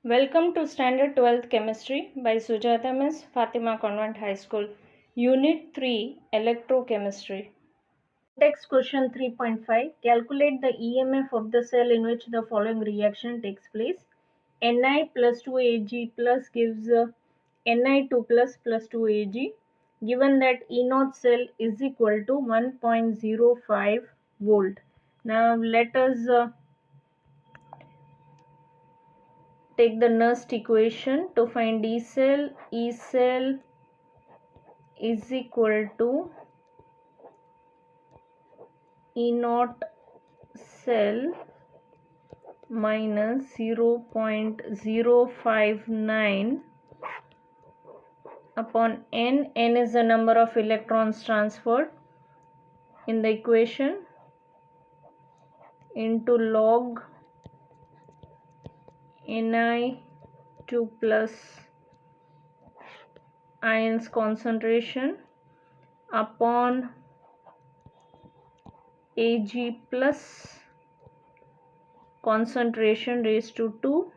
Welcome to Standard 12th Chemistry by Sujata Miss, Fatima Convent High School, Unit 3, Electrochemistry. Text question 3.5. Calculate the EMF of the cell in which the following reaction takes place. Ni plus 2Ag plus gives Ni2 plus 2Ag. Given that E0 cell is equal to 1.05 volt. Now let us take the Nernst equation to find E cell. E cell is equal to E0 cell minus 0.059 upon N. N is the number of electrons transferred in the equation into log Ni2 plus ions concentration upon Ag plus concentration raised to 2.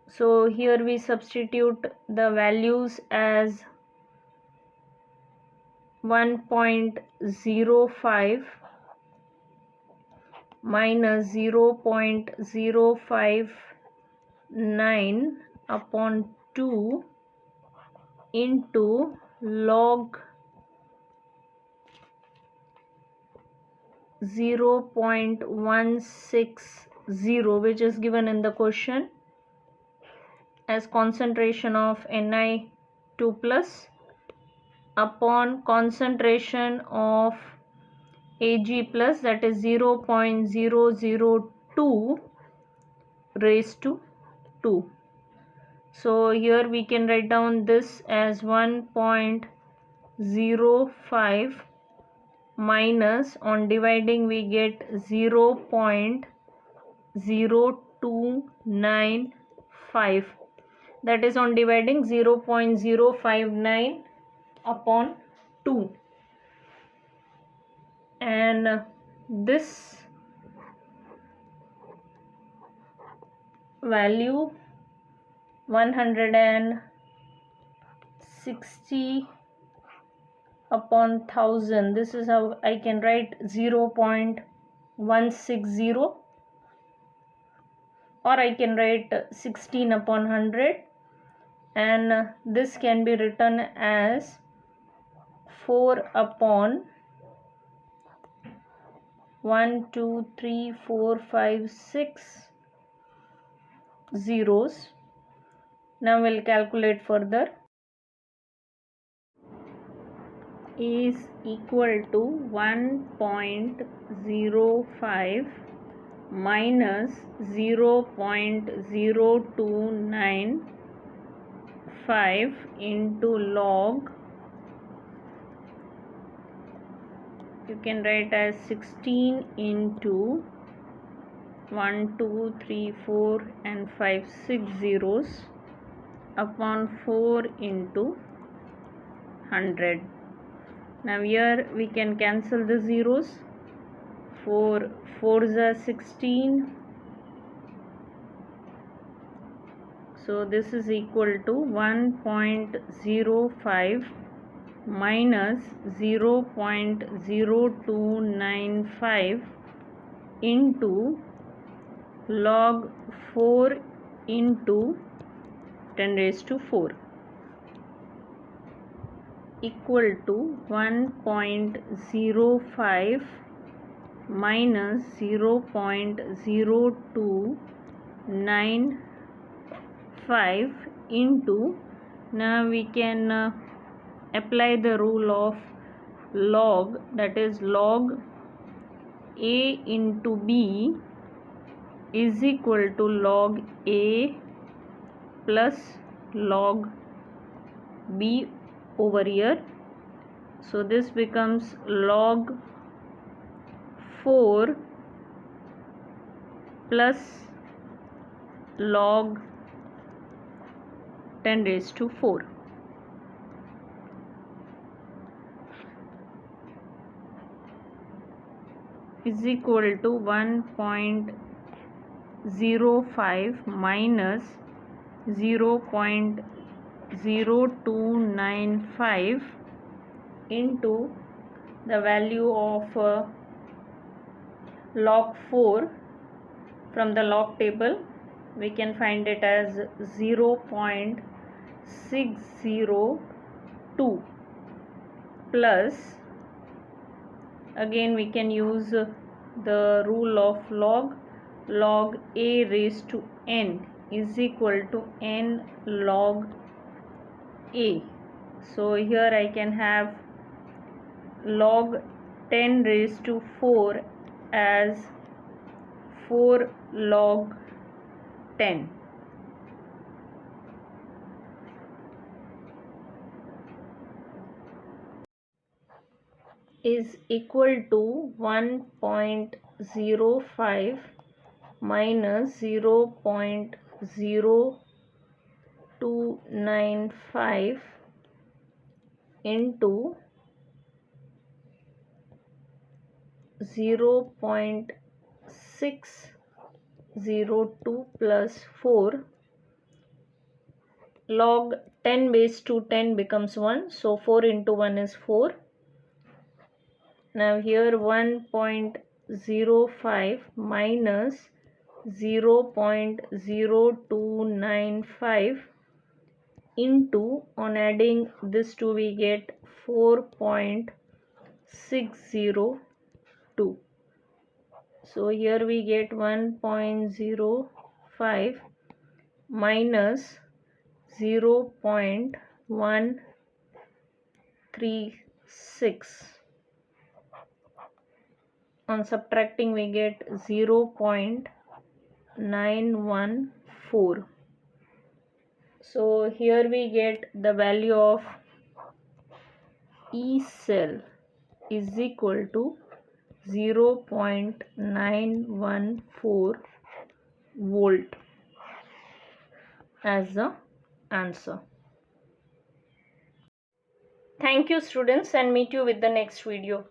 So here we substitute the values as 1.05 minus 0.059 upon 2 into log 0.160, which is given in the question as concentration of Ni2 plus upon concentration of Ag plus, that is 0.002 raised to 2. So here we can write down this as 1.05 minus, on dividing we get 0.0295, that is on dividing 0.059 upon 2, and this value 160 upon 1000. This is how I can write 0.160, or I can write 16 upon 100, and this can be written as 4 upon 1, 2, 3, 4, 5, 6 zeros. Now we'll calculate further. Is equal to 1.05 minus 0.0295 into log, you can write as 16 into 1, 2, 3, 4 and 5, 6 zeros upon 4 into 100. Now here we can cancel the zeros. 4 4s are 16. So this is equal to 1.05 minus 0.0295 into log 4 into 10 raised to 4 equal to 1.05 minus 0.0295 into, now we can apply the rule of log, that is log A into B is equal to log A plus log B over here. So this becomes log 4 plus log 10 raised to 4. Is equal to 1.05 0.05 minus 0.0295 into the value of log 4 from the log table. We can find it as 0.602 plus, again we can use the rule of log a raised to n is equal to n log a. So here I can have log 10 raised to 4 as 4 log 10. Is equal to 1.05 minus 0.0295 into 0.602 plus 4. Log 10 base to 10 becomes 1, so 4 into 1 is 4. Now here 1.05 minus 0.0295 into, on adding this two we get 4.602. So here we get 1.05 minus 0.136. On subtracting we get 0.914. So here we get the value of E cell is equal to 0.914 volt as the answer. Thank you students, and meet you with the next video.